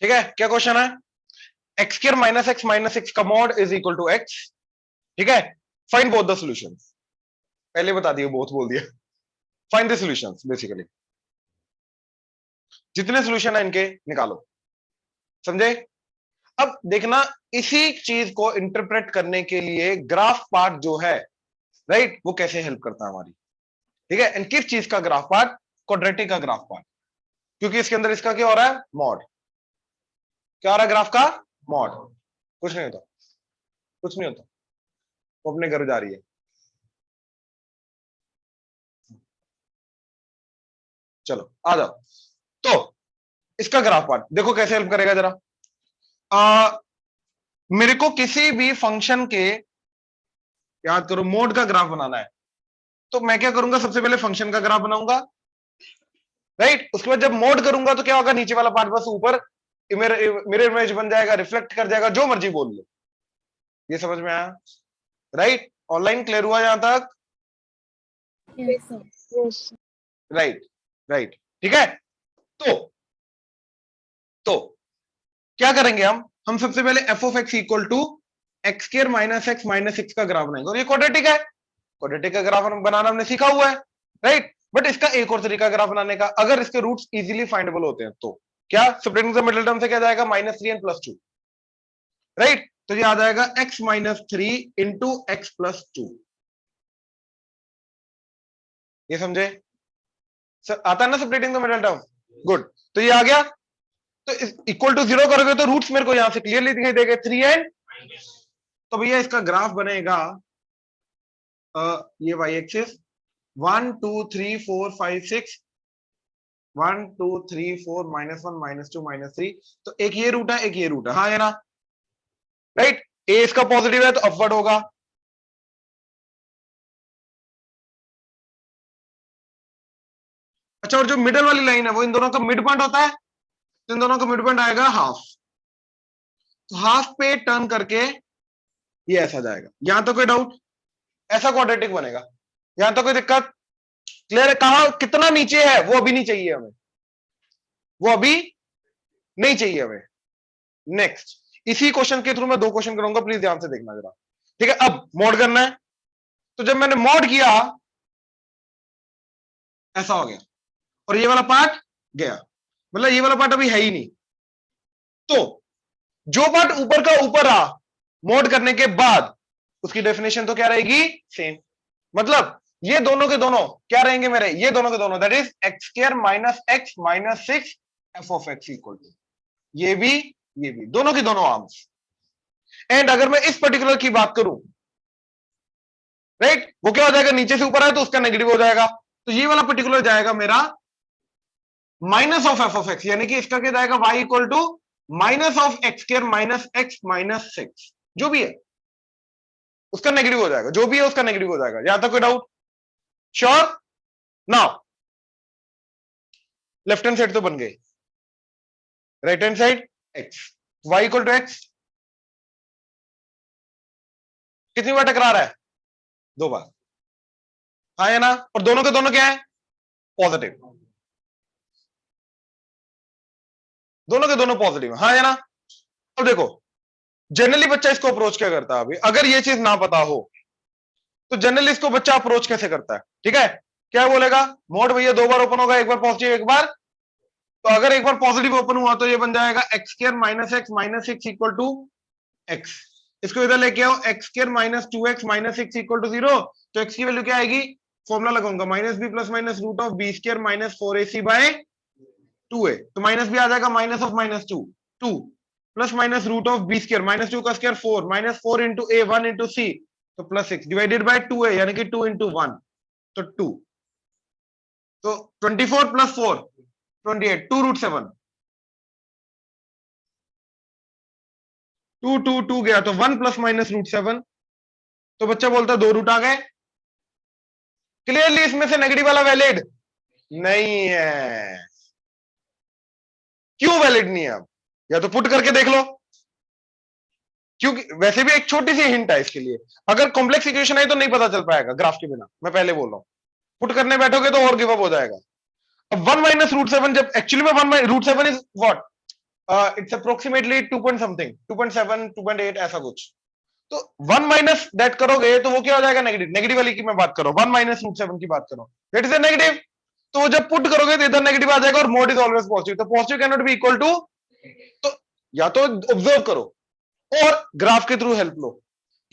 ठीक है, क्या क्वेश्चन है? एक्स स्क्वायर माइनस एक्स का mod is equal to x. ठीक है, फाइंड बोथ द सॉल्यूशंस। पहले बता दिए, बोथ बोल दिया। फाइंड द सॉल्यूशंस, बेसिकली जितने सॉल्यूशन है इनके निकालो। समझे? अब देखना, इसी चीज को इंटरप्रेट करने के लिए ग्राफ पार्ट जो है, राइट, वो कैसे हेल्प करता है हमारी। ठीक है, किस चीज का ग्राफ पार्ट? क्वाड्रेटिक का ग्राफ पार्ट, क्योंकि इसके अंदर इसका क्या हो रहा है? मॉड। क्या हो रहा है? ग्राफ का मॉड। कुछ नहीं होता, कुछ नहीं होता, वो अपने घर जा रही है। चलो आ जाओ। तो इसका ग्राफ पार्ट देखो कैसे हेल्प करेगा जरा। मेरे को किसी भी फंक्शन के, याद करो, मोड का ग्राफ बनाना है, तो मैं क्या करूंगा? सबसे पहले फंक्शन का ग्राफ बनाऊंगा, राइट। उसके बाद जब मोड करूंगा तो क्या होगा? नीचे वाला पार्ट बस ऊपर मिरर इमेज बन जाएगा, रिफ्लेक्ट कर जाएगा, जो मर्जी बोल लो। ये समझ में आया? राइट, ऑनलाइन क्लियर हुआ यहां तक? राइट, राइट, ठीक है। तो तो क्या करेंगे हम सबसे पहले f of x equal to x square minus x का ग्राफ बनाएंगे, और ये क्वाड्रेटिक है। क्वाड्रेटिक का ग्राफ बनाना हमने सीखा हुआ है, राइट। बट इसका एक और तरीका ग्राफ बनाने का, अगर इसके रूट्स इजीली फाइंडेबल होते हैं तो क्या? सेपरेटिंग द मिडिल टर्म से क्या जाएगा? -3 एंड +2, राइट। तो ये आ जाएगा x-3 इंटू x+2। ये समझे? सर आता है ना separating the middle term? Good. तो ये आ गया। तो इक्वल टू 0 करोगे तो रूट्स मेरे को यहां से क्लियरली दिखाई देगा, 3 एंड। तो भैया इसका ग्राफ बनेगा, ये y एक्सिस 1 2 3 4 5 6, 1 2 3 4 -1 -2 -3। तो एक ये रूट है, एक ये रूट है, हाँ है ना? राइट। ए इसका पॉजिटिव है तो अपवर्ड होगा। अच्छा, और जो मिडल वाली लाइन है वो इन दोनों का मिड पॉइंट होता है, तो इन दोनों का मिड पॉइंट आएगा हाफ। तो हाफ पे टर्न करके ये ऐसा जाएगा। यहां तो कोई डाउट? ऐसा क्वाड्रेटिक बनेगा। यहां तो कोई दिक्कत? क्लियर है? कहा कितना नीचे है वो अभी नहीं चाहिए हमें, वो अभी नहीं चाहिए हमें। नेक्स्ट, इसी क्वेश्चन के थ्रू मैं 2 क्वेश्चन करूंगा, प्लीज ध्यान से देखना जरा। ठीक है, अब मॉड करना है। तो जब मैंने मॉड किया, ऐसा हो गया, और ये वाला पार्ट गया, मतलब ये वाला पार्ट अभी है ही नहीं। तो जो पार्ट ऊपर का ऊपर आ मॉड करने के बाद, उसकी डेफिनेशन तो क्या रहेगी? सेम। मतलब ये दोनों के दोनों क्या रहेंगे मेरे? ये दोनों के दोनों, that is x square -6 f of x equal to ये भी, ये भी, दोनों की दोनों आर्म्स। एंड अगर मैं इस पर्टिकुलर की बात करूं, राइट, वो क्या हो जाएगा? नीचे से ऊपर आए तो उसका नेगेटिव हो जाएगा। तो ये वाला पर्टिकुलर जाएगा मेरा minus of f of x, यानी कि इसका क्या जाएगा? y equal to minus of x square -x-6, जो भी है उसका नेगेटिव हो जाएगा, जो भी है उसका नेगेटिव हो जाएगा। यहां तक कोई doubt? Sure? Now left hand side तो बन गए, right hand side x, y equal to x कितनी बार टकरा रहा है? 2 बार, हाँ है ना? और दोनों के दोनों क्या है? पॉजिटिव, दोनों के दोनों पॉजिटिव, हाँ है ना? अब देखो, जनरली बच्चा इसको अप्रोच क्या करता है? अभी अगर ये चीज ना पता हो तो जनरली इसको बच्चा अप्रोच कैसे करता है? ठीक है, क्या बोलेगा? मोड भैया 2 बार ओपन होगा, एक बार पॉजिटिव एक बार। तो अगर एक बार पॉजिटिव ओपन हुआ तो ये बन जाएगा x square -x-6 equal to x. इसको इधर लेके आओ, x square -2x -6 equal to 0। तो एक्स की वैल्यू क्या आएगी? फॉर्मूला लगाऊंगा minus b plus minus root of b square minus 4ac by 2a, तो माइनस भी आ जाएगा minus of minus 2 plus minus root of b square minus 2 का square 4 minus 4 into a 1 into c, तो plus 6 divided by 2a यानी कि 2 into 1, तो 2, तो 24 प्लस 4 28, 2 रूट 7, 2 2 2 गया तो 1 प्लस माइनस रूट 7, तो बच्चा बोलता 2 रूट आ गए। क्लियरली इसमें से नेगेटिव वाला वैलिड नहीं है। क्यों वैलिड नहीं है? अब या तो पुट करके देख लो, क्योंकि वैसे भी एक छोटी सी हिंट है इसके लिए, अगर कॉम्प्लेक्स इक्वेशन है तो नहीं पता चल पाएगा ग्राफ के बिना, मैं पहले बोल रहा हूं। पुट करने बैठोगे तो और गिव अप हो जाएगा। अब 1 माइनस रूट 7, जब एक्चुअली में 1 root 7 is what, it's approximately 2 point something, 2.7 2.8 ऐसा कुछ, तो 1 माइनस दैट करोगे तो वो क्या हो जाएगा, नेगेटिव। नेगेटिव वाली की मैं बात कर रहा हूं, 1 माइनस रूट 7 की बात कर रहा हूं, दैट इज अ नेगेटिव। तो जब पुट करोगे तो इधर नेगेटिव आ जाएगा और मोड इज ऑलवेज पॉजिटिव, तो positive can not be equal to, तो या तो ऑब्जर्व करो और ग्राफ के थ्रू हेल्प लो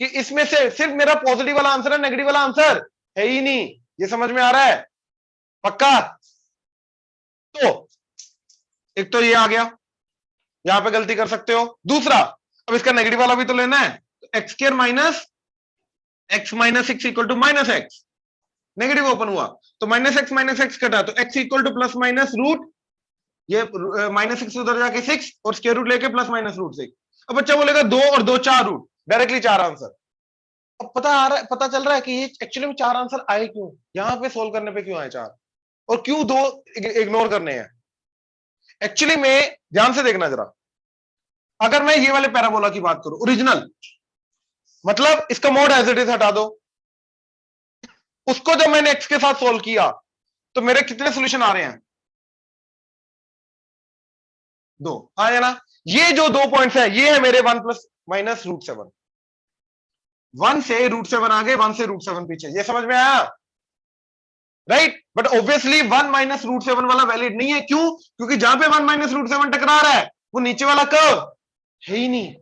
कि इसमें से सिर्फ मेरा पॉजिटिव वाला आंसर है, नेगेटिव वाला आंसर है ही नहीं। ये समझ में आ रहा है? पक्का? तो एक तो ये आ गया, यहां पे गलती कर सकते हो। दूसरा, अब इसका नेगेटिव वाला भी तो लेना है, x square minus x minus 6 equal to minus x, negative open हुआ तो माइनस एक्स कटा तो x equal to plus minus root, ये माइनस 6 उधर जाके 6 और स्क्वायर रूट लेके प्लस माइनस रूट 6। अब बच्चा बोलेगा 2 और 2 4 रूट, डायरेक्टली 4 आंसर। अब पता चल रहा है कि ये एक्चुअली में 4 आंसर आए क्यों, यहां पे सोल्व करने पे क्यों आए 4 और क्यों 2 इग्नोर करने हैं। एक्चुअली में ध्यान से देखना जरा, अगर मैं ये वाले पैराबोला की बात करूं ओरिजिनल, मतलब इसका मोड एज इट इज हटा दो, उसको जब मैंने एक्स के साथ सोल्व किया तो मेरे कितने सोल्यूशन आ रहे हैं, 2 आया ना। ये जो 2 पॉइंट्स है ये है मेरे 1 प्लस माइनस रूट 7, 1 से रूट 7 आगे, 1 से रूट 7 पीछे, ये समझ में आया? Right, but obviously 1 minus root 7 वाला वैलिड नहीं है। क्यों? क्योंकि जहां पे 1 माइनस रूट 7 टकरा रहा है वो नीचे वाला कर्व है ही नहीं,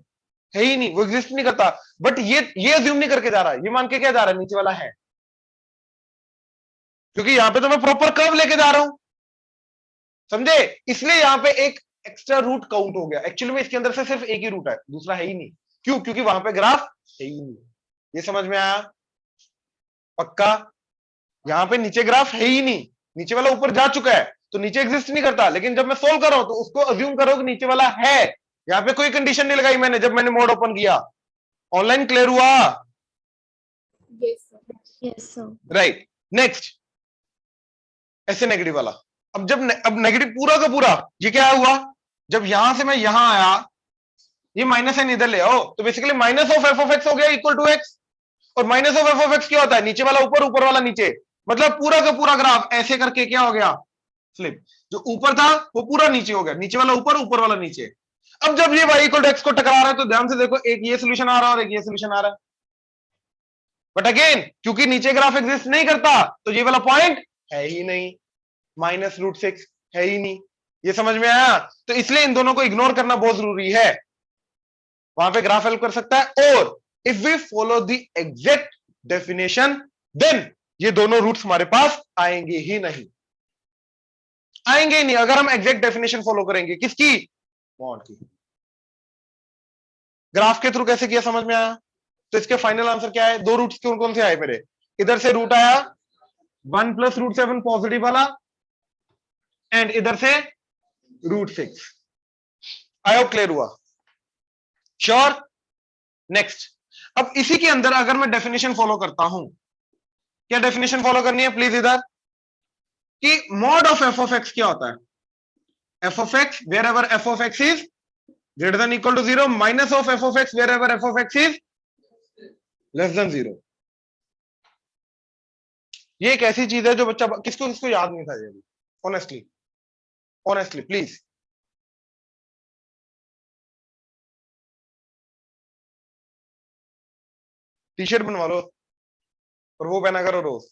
है ही नहीं, वो एग्जिस्ट नहीं करता। बट ये अज्यूम नहीं करके जा रहा है, ये मान के क्या जा रहा है, नीचे वाला है, क्योंकि यहां पे तो मैं प्रॉपर कर्व लेके जा रहा हूं, समझे? इसलिए यहां पे एक एक्स्ट्रा रूट काउंट हो गया। एक्चुअली में इसके अंदर से सिर्फ एक ही रूट है, दूसरा है ही नहीं। क्यों? क्योंकि वहां पे ग्राफ है ही नहीं। ये समझ में आया? पक्का? यहां पे नीचे ग्राफ है ही नहीं, नीचे वाला ऊपर जा चुका है तो नीचे एग्जिस्ट नहीं करता। लेकिन जब मैं सोल्व कर रहा हूं तो उसको अज्यूम करो कि नीचे वाला है, यहां पे कोई कंडीशन नहीं लगाई मैंने जब मैंने मोड ओपन किया। ऑनलाइन क्लियर हुआ? Yes sir. राइट, नेक्स्ट ऐसे नेगेटिव वाला। अब नेगेटिव पूरा का पूरा, ये क्या हुआ, जब यहां से मैं यहां आया, ये माइनस है इधर ले आओ, तो basically minus of f of x हो गया इक्वल टू एक्स। और minus of f of x क्या होता है, नीचे वाला ऊपर, ऊपर वाला नीचे, मतलब पूरा का पूरा ग्राफ ऐसे करके क्या हो गया, फ्लिप। जो ऊपर था वो पूरा नीचे हो गया, नीचे वाला ऊपर, ऊपर वाला नीचे। अब जब ये y इक्वल टू एक्स को टकरा रहा है तो ध्यान से देखो, एक ये सोल्यूशन आ रहा है और एक ये सोल्यूशन आ रहा है। बट अगेन क्योंकि नीचे ग्राफ एग्जिस्ट नहीं करता तो ये वाला पॉइंट है ही नहीं, माइनस रूट 6 है ही नहीं। ये समझ में आया? तो इसलिए इन दोनों को इग्नोर करना बहुत जरूरी है, वहां पे ग्राफ हेल्प कर सकता है। और if we follow the exact definition then ये दोनों रूट्स हमारे पास आएंगे ही नहीं, आएंगे ही नहीं अगर हम एग्जैक्ट डेफिनेशन फॉलो करेंगे। किसकी? मॉड की। ग्राफ के थ्रू कैसे किया समझ में आया? तो इसके फाइनल आंसर क्या है, 2 रूट्स कौन कौन से आए मेरे, इधर से रूट आया 1 प्लस रूट 7 पॉजिटिव वाला, एंड इधर से रूट 6। आई होप क्लियर हुआ? श्योर? नेक्स्ट, अब इसी के अंदर अगर मैं डेफिनेशन फॉलो करता हूं, क्या डेफिनेशन फॉलो करनी है प्लीज इधर, कि mod of f of x क्या होता है, f of x wherever f of x is greater than equal to 0 minus of f of x wherever f of x is less than 0। ये एक ऐसी चीज है जो बच्चा किसको किसको याद नहीं था ये, honestly honestly please. T shirt बनवा लो और वो पहना करो रोज,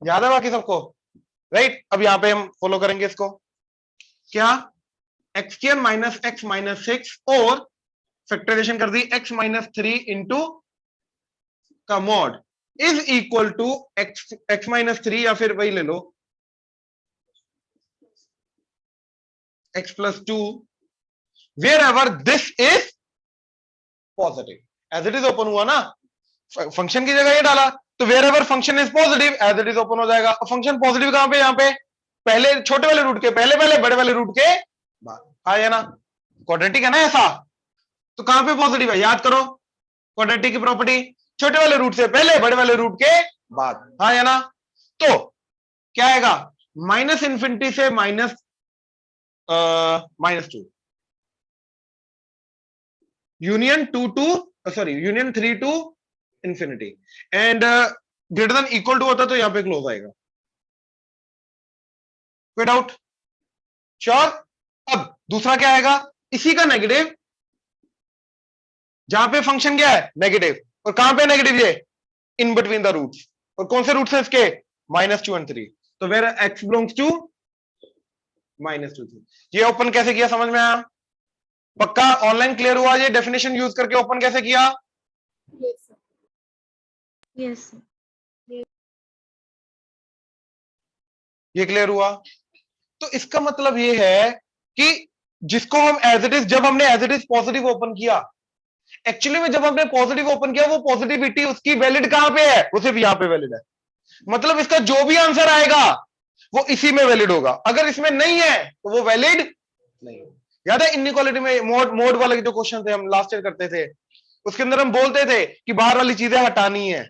याद है बाकी सबको? राइट, अब यहां पे हम फॉलो करेंगे इसको, क्या, x square minus x minus 6 और फैक्टराइजेशन कर दी x माइनस 3 इंटू का mod is equal to x minus 3 या फिर वही ले लो x plus 2 wherever this is positive. As it is open हुआ ना, फंक्शन की जगह ये डाला तो wherever function is positive as it is open हो जाएगा। और फंक्शन पॉजिटिव कहां पे, यहां पे पहले छोटे वाले रूट के पहले पहले, बड़े वाले रूट के बाद। हाँ या ना, क्वाड्रेटिक है ना ऐसा, तो कहां पे पॉजिटिव है, याद करो क्वाड्रेटिक की प्रॉपर्टी, छोटे वाले रूट से पहले बड़े वाले रूट के बाद। हाँ या ना, तो क्या आएगा, माइनस इंफिनिटी से -2 union 2 to sorry union 3 to infinity and greater than equal to होता तो यहां पे क्लोज आएगा। कोई डाउट, श्योर। अब दूसरा क्या आएगा, इसी का नेगेटिव, जहां पे फंक्शन क्या है नेगेटिव, और कहां पे नेगेटिव ये, इन बिटवीन द रूट्स, और कौन से रूट्स हैं इसके, -2 और 3, तो वेयर x बिलोंग्स टू -2 3। ये ओपन कैसे किया समझ में आया, पक्का ऑनलाइन क्लियर हुआ, ये डेफिनेशन यूज करके ओपन कैसे किया, यस ये क्लियर हुआ। तो इसका मतलब ये है कि जिसको हम एज इट इज, जब हमने as it is positive open किया, एक्चुअली में जब हमने पॉजिटिव ओपन किया वो पॉजिटिविटी उसकी वैलिड कहां पे है, वो सिर्फ यहां पे वैलिड है। मतलब इसका जो भी आंसर आएगा वो इसी में वैलिड होगा, अगर इसमें नहीं है तो वो वैलिड नहीं। याद है इनइक्वालिटी में मोड मोड वाले जो क्वेश्चन थे हम लास्ट ईयर करते थे, उसके अंदर हम बोलते थे कि बाहर वाली चीजें हटानी है,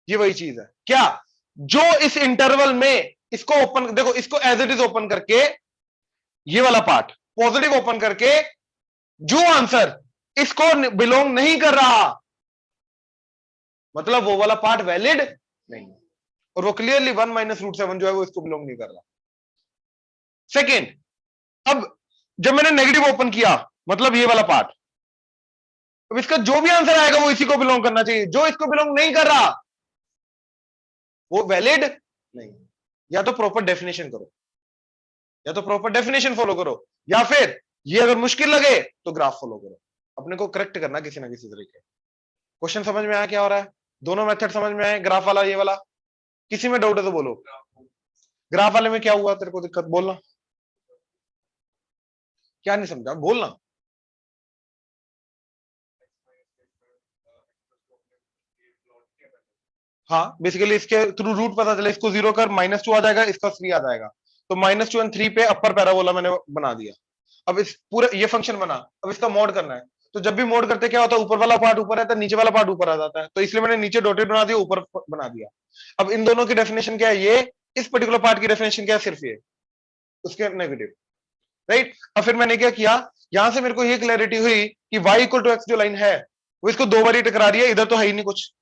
ये वही चीज है क्या, जो इस इंटरवल में इसको ओपन देखो, इसको एज इट इज ओपन करके ये वाला पार्ट पॉजिटिव ओपन करके जो आंसर इसको बिलोंग नहीं कर रहा, मतलब वो वाला पार्ट वैलिड नहीं, और वो क्लियरली 1 - √7 जो है वो इसको बिलोंग नहीं कर रहा। सेकेंड, अब जब मैंने नेगेटिव ओपन किया, मतलब ये वाला पार्ट, अब इसका जो भी आंसर आएगा वो इसी को बिलोंग करना चाहिए, जो इसको बिलोंग नहीं कर रहा वो वैलिड नहीं। या तो प्रॉपर डेफिनेशन करो, या तो प्रॉपर डेफिनेशन फॉलो करो, या फिर ये अगर मुश्किल लगे तो ग्राफ फॉलो करो, अपने को करेक्ट करना किसी ना किसी तरीके। क्वेश्चन समझ में आया क्या हो रहा है, दोनों मेथड समझ में आए, ग्राफ वाला ये वाला, किसी में डाउट है तो बोलो। ग्राफ वाले में क्या हुआ, तेरे को दिक्कत, बोलना, क्या नहीं समझा बोलना। हाँ बेसिकली इसके थ्रू रूट पता चले, इसको 0 कर -2 आ जाएगा, इसका 3 आ जाएगा, तो -2 और 3 पे अपर पैराबोला मैंने बना दिया। अब इस पूरे ये फंक्शन बना, अब इसका मोड करना है, तो जब भी मोड करते क्या होता है, ऊपर वाला पार्ट ऊपर रहता है, नीचे वाला पार्ट ऊपर आ जाता है, तो इसलिए मैंने नीचे डॉटेड बना दिया, ऊपर बना दिया। अब इन दोनों की डेफिनेशन क्या है, ये इस पर्टिकुलर पार्ट की डेफिनेशन क्या है, सिर्फ ये उसके नेगेटिव, राइट। अब फिर मैंने क्या किया, यहां से मेरे को ये क्लैरिटी हुई कि y = x जो लाइन है वो इसको 2 बार ही टकरा रही है, इधर तो है ही नहीं कुछ,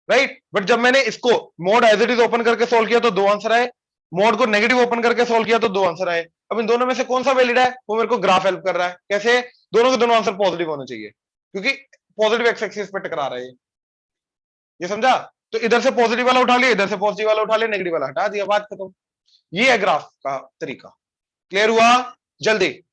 राइट। बट जब मैंने इसको mod as it is open करके सोल्व किया तो 2 आंसर आए, मोड को नेगेटिव ओपन करके सोल्व किया तो 2 आंसर आए। अब इन दोनों में से कौन सा वैलिड है, वो मेरे को ग्राफ हेल्प कर रहा है, कैसे, दोनों के दोनों आंसर पॉजिटिव होने चाहिए, क्योंकि पॉजिटिव एक्स एक्सिस पे टकरा रहा है ये समझा। तो इधर से पॉजिटिव वाला उठा लिया, इधर से पॉजिटिव वाला उठा लिया, नेगेटिव वाला हटा दिया, बात खत्म। ये है ग्राफ का तरीका, क्लियर हुआ, जल्दी।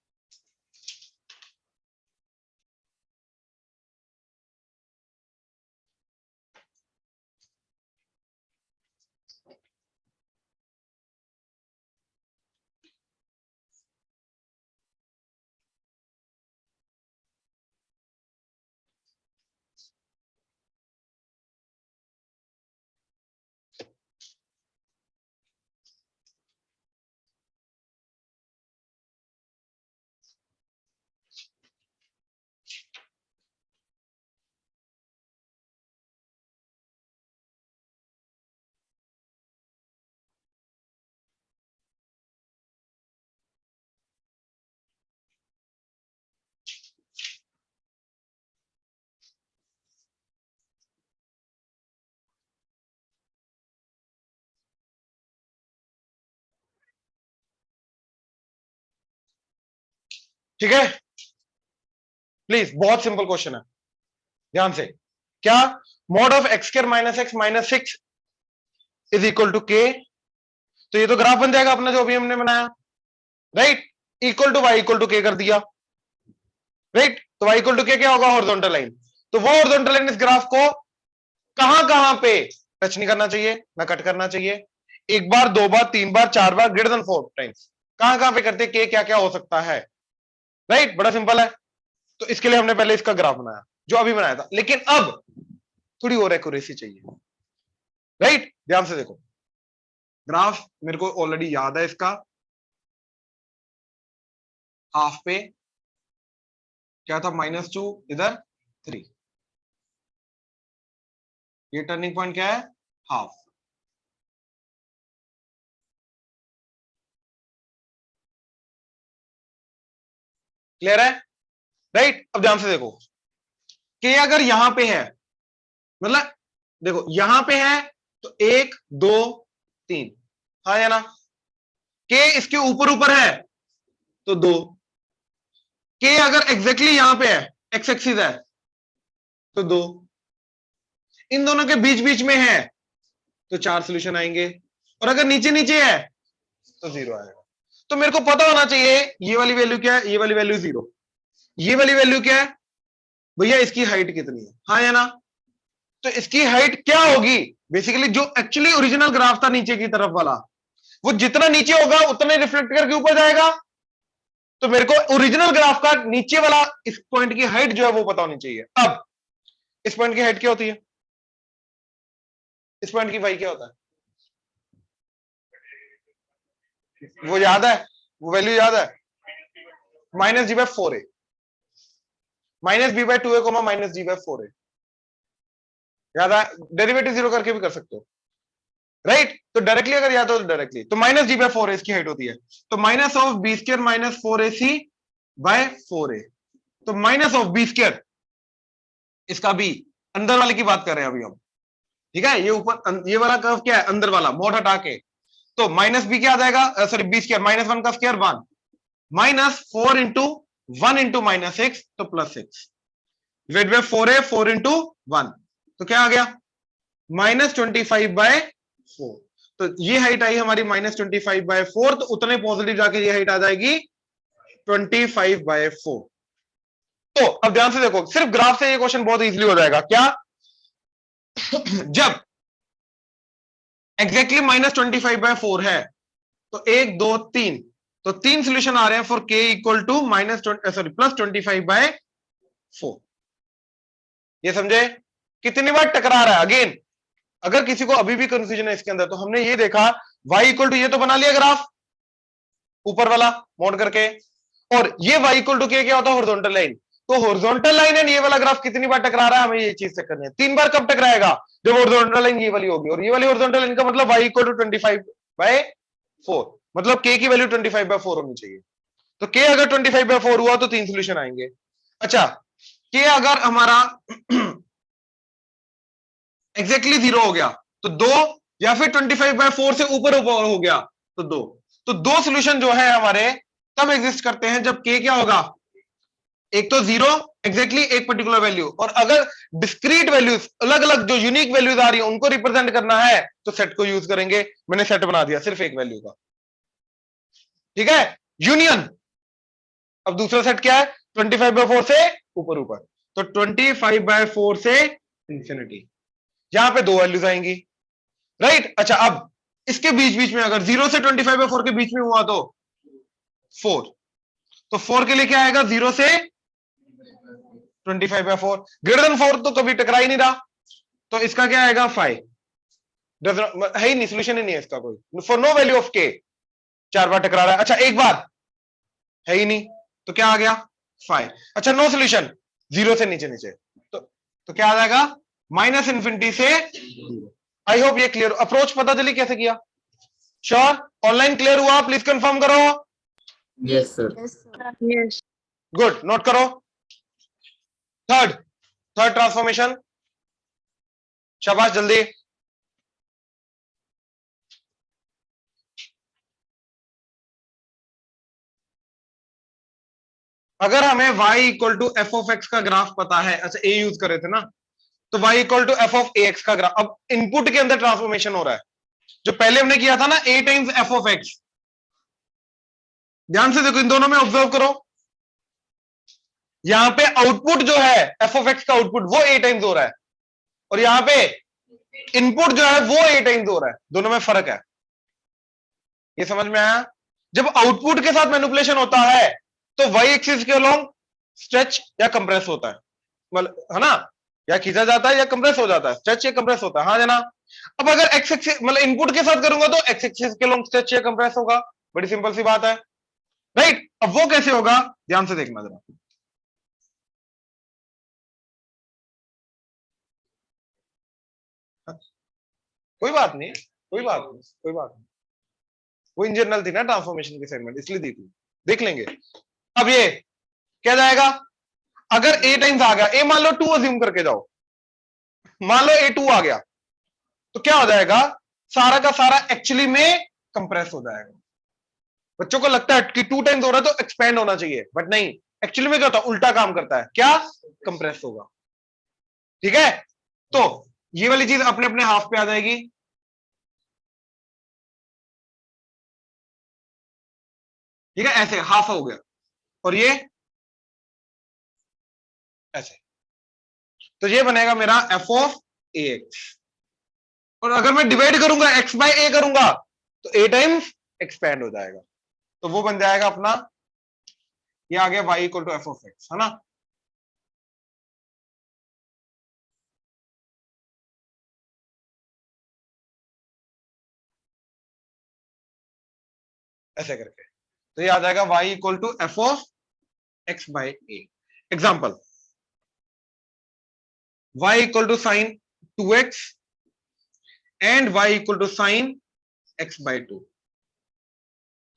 ठीक है, प्लीज, बहुत सिंपल क्वेश्चन है, ध्यान से। क्या, mod of x² - x - 6 is equal to k, तो ये तो ग्राफ बन जाएगा अपना जो अभी हमने बनाया, right. Equal to y = k कर दिया, राइट। तो y = k क्या होगा, हॉरिजॉन्टल लाइन। तो वो हॉरिजॉन्टल लाइन इस ग्राफ को कहां पे टच नहीं करना चाहिए, ना कट करना चाहिए। एक बार, दो बार, तीन बार, चार बार, ग्रेटर देन 4 टाइम्स। कहां पे करते के क्या क्या हो सकता है, राइट। बड़ा सिंपल है। तो इसके लिए हमने पहले इसका ग्राफ बनाया जो अभी बनाया था, लेकिन अब थोड़ी और एक्यूरेसी चाहिए, राइट। ध्यान से देखो, ग्राफ मेरे को ऑलरेडी याद है इसका। हाफ पे क्या था, -2, इधर 3। ये टर्निंग पॉइंट क्या है, हाफ। क्लियर है, राइट। अब ध्यान से देखो, के अगर यहां पे है, मतलब देखो यहां पे है तो 1 2 3, हाँ या ना। के इसके ऊपर ऊपर है तो 2। के अगर एग्जैक्टली यहां पे है, एक्स एक्सिस है, तो 2। इन दोनों के बीच बीच में है तो 4 सोल्यूशन आएंगे, और अगर नीचे नीचे है तो 0 आएगा। तो मेरे को पता होना चाहिए ये वाली वैल्यू क्या है, ये वाली वैल्यू 0, ये वाली वैल्यू क्या है भैया, इसकी हाइट कितनी है, हाँ या ना। तो इसकी हाइट क्या होगी, बेसिकली जो एक्चुअली ओरिजिनल ग्राफ था नीचे की तरफ वाला, वो जितना नीचे होगा उतना रिफ्लेक्ट करके ऊपर जाएगा। तो मेरे को ओरिजिनल ग्राफ का नीचे वाला इस पॉइंट की हाइट जो है वो पता होनी चाहिए। अब इस पॉइंट की हाइट क्या होती है, इस पॉइंट की वाई क्या होता है, वो याद है, वो वैल्यू याद है, -g/4a, -b/2a, -g/4a, याद है। डेरिवेटिव 0 करके भी कर सकते हो, राइट। तो डायरेक्टली अगर याद हो तो डायरेक्टली, तो -g/4a इसकी हाइट होती है। तो -b² - 4ac/4a, तो -b², इसका b, अंदर वाले की बात कर रहे हैं अभी हम, ठीक है। ये ऊपर ये वाला कर्व क्या है, अंदर वाला, मोड हटा के। तो -b क्या आ जाएगा, सॉरी b², -1 का स्क्वायर 1, -4 इंटू 1 इंटू -6, तो +6, डिवाइड बाय 4a, 4 इंटू 1, तो क्या आ गया, -25/4। तो ये हाइट आई हमारी -25/4, तो उतने पॉजिटिव जाके ये हाइट आ जाएगी 25/4। तो अब ध्यान से देखो, सिर्फ ग्राफ से ये क्वेश्चन बहुत इजीली हो जाएगा, क्या जब एग्जैक्टली -25/4 है, तो 1 2 3, तो 3 सोल्यूशन आ रहे हैं फॉर k इक्वल टू +25/4। ये समझे कितनी बार टकरा रहा है। अगेन अगर किसी को अभी भी कंफ्यूजन है इसके अंदर, तो हमने ये देखा y इक्वल टू, ये तो बना लिया ग्राफ ऊपर वाला मोड करके, और ये y इक्वल टू क्या होता है, हॉरिजॉन्टल लाइन। तो हॉरिजॉन्टल लाइन एंड ये वाला ग्राफ कितनी बार टकरा रहा है, हमें ये चीज चेक करनी है। 3 बार कब टकराएगा, जब हॉरिजॉन्टल लाइन ये वाली होगी, और ये वाली हॉरिजॉन्टल लाइन का मतलब y इक्वल टू 25/4, मतलब k की वैल्यू 25/4 होनी चाहिए। तो k अगर 25/4 हुआ तो 3 सोल्यूशन आएंगे। अच्छा, k अगर हमारा एग्जैक्टली 0 हो गया तो 2, या फिर 25/4 से ऊपर ऊपर हो गया तो 2। तो 2 सोल्यूशन जो है हमारे तब एग्जिस्ट करते हैं जब k क्या होगा, एक तो 0 एग्जैक्टली एक पर्टिकुलर वैल्यू, और अगर डिस्क्रीट वैल्यूज, अलग अलग जो यूनिक वैल्यूज आ रही है उनको रिप्रेजेंट करना है तो सेट को यूज करेंगे। मैंने सेट बना दिया सिर्फ एक वैल्यू का, ठीक है, यूनियन। अब दूसरा सेट क्या है, 25/4 से ऊपर ऊपर, तो 25/4 से इंफिनिटी, यहां पे 2 वैल्यूज आएंगी, राइट। अच्छा, अब इसके बीच बीच में अगर 0 से 25/4 के बीच में हुआ तो 4, तो 4 के लिए क्या आएगा, 0 से 25/4, ग्रेटर देन 4 तो कभी टकरा ही नहीं रहा, तो इसका क्या आएगा 5, है ही नहीं, सोल्यूशन ही नहीं है इसका कोई, फॉर नो वैल्यू ऑफ के 4 बार टकरा रहा है। अच्छा, एक बार है ही नहीं, तो क्या आ गया 5। अच्छा, नो सोल्यूशन, 0 से नीचे नीचे, तो क्या आ जाएगा, -इनफिनिटी से 0। आई होप ये क्लियर, अप्रोच पता चली कैसे किया। श्योर, ऑनलाइन क्लियर हुआ, प्लीज कंफर्म करो। Yes sir. Yes good, note करो। थर्ड ट्रांसफॉर्मेशन, शाबाश, जल्दी। अगर हमें y equal to F of x का ग्राफ पता है, अच्छा a यूज कर रहे थे ना, तो y equal to F of x का ग्राफ, अब इनपुट के अंदर ट्रांसफॉर्मेशन हो रहा है, जो पहले हमने किया था ना a times F of x. ध्यान से देखो, इन दोनों में ऑब्जर्व करो, यहां पे आउटपुट जो है एफ ऑफ एक्स का आउटपुट वो ए टाइम्स हो रहा है, और यहां पे इनपुट जो है वो ए टाइम्स हो रहा है, दोनों में फर्क है। ये समझ में आया? जब आउटपुट के साथ मैनिपुलेशन होता है तो वाई एक्सिस के अलोंग स्ट्रेच या कंप्रेस होता है, मतलब है ना, या खींचा जाता है या कंप्रेस हो जाता है, स्ट्रेच या कंप्रेस होता है, हाँ जना। अब अगर एक्स एक्सिस मतलब इनपुट के साथ करूंगा तो एक्स एक्सिस के अलोंग स्ट्रेच या कंप्रेस होगा, बड़ी सिंपल सी बात है, राइट। अब वो कैसे होगा, ध्यान से देखना जरा। कोई बात नहीं, कोई बात नहीं, कोई बात नहीं, वो इन जनरल थी ना ट्रांसफॉर्मेशन की असाइनमेंट, इसलिए दी थी, देख लेंगे। अब ये क्या जाएगा, अगर ए टाइम्स आ गया, ए मान लो 2 अज्यूम करके जाओ, मान लो ए 2 आ गया, तो क्या हो जाएगा, सारा का सारा एक्चुअली में कंप्रेस हो जाएगा। बच्चों को लगता है कि 2 टाइम्स हो रहा है तो एक्सपेंड होना चाहिए, बट नहीं, एक्चुअली में क्या होता है, उल्टा काम करता है, क्या, कंप्रेस होगा। ठीक है, तो ये वाली चीज अपने अपने हाफ पे आ जाएगी, ठीक है, ऐसे हाफ हो गया, और ये ऐसे, तो ये बनेगा मेरा एफ ऑफ ए एक्स, और अगर मैं डिवाइड करूंगा एक्स बाय ए करूंगा तो ए टाइम्स एक्सपेंड हो जाएगा, तो वो बन जाएगा अपना, ये आ गया y equal to F of x, है ना। ऐसे करके तो ये आ जाएगा y equal to F of x by a. Example, y equal to sine 2x and y equal to sine x by 2।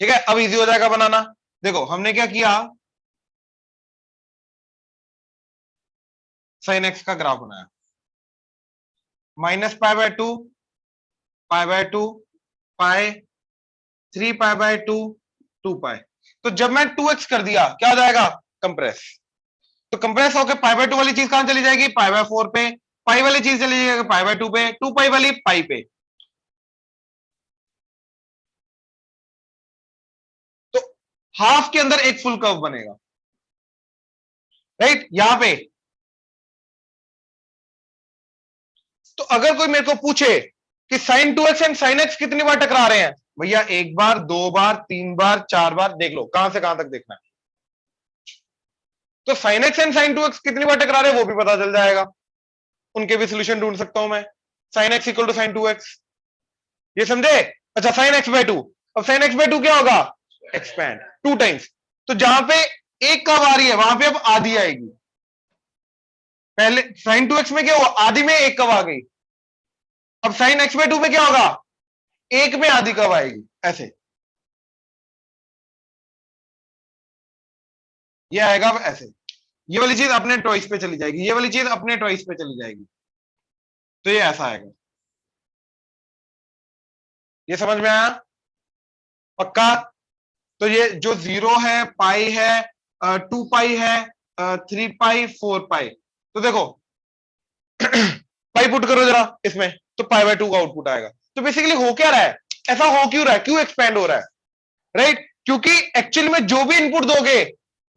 ठीक है, अब इजी हो जाएगा बनाना। देखो हमने क्या किया, साइन एक्स का ग्राफ बनाया, minus pi by 2, pi by 2, pi, 3 pi by 2, 2 पाई। तो जब मैं 2x कर दिया क्या हो जाएगा, कंप्रेस। तो कंप्रेस होकर पाई बाय 2 वाली चीज कहां चली जाएगी, पाई बाय 4 पे, पाई वाली चीज चली जाएगी पाई बाय 2 पे, 2 पाई वाली पाई पे। तो हाफ के अंदर एक फुल कर्व बनेगा, राइट, यहां पे। तो अगर कोई मेरे को पूछे कि sign 2x and sine x कितनी बार टकरा रहे हैं, भैया 1 बार, 2 बार, 3 बार, 4 बार, देख लो कहां से कहां तक देखना है। तो sine x and sign 2x कितनी बार टकरा रहे हैं वो भी पता चल जाएगा, उनके भी सोल्यूशन ढूंढ सकता हूं मैं। Sine x equal to sine 2x, ये समझे। अच्छा साइन एक्स बाय 2, अब साइन एक्स बाय 2 क्या होगा, एक्सपैंड 2 टाइम्स। तो जहां पे एक कब आ रही है वहां पे अब आधी आएगी, पहले साइन 2x में क्या हुआ, आधी में एक कब आ गई, अब साइन एक्स बाय 2 में क्या होगा, एक में आधी कब आएगी, ऐसे ये आएगा। अब ऐसे ये वाली चीज अपने टॉइस पे चली जाएगी, ये वाली चीज अपने टॉइस पे चली जाएगी, तो ये ऐसा आएगा। ये समझ में आया, पक्का। तो ये जो 0 है, पाई है, 2 पाई है, 3 पाई, 4 पाई, तो देखो पाई पुट करो जरा इसमें, तो पाई बाय 2 का आउटपुट आएगा। तो बेसिकली हो क्या रहा है, ऐसा हो क्यों रहा है, क्यों एक्सपेंड हो रहा है, राइट, क्योंकि एक्चुअल में जो भी इनपुट दोगे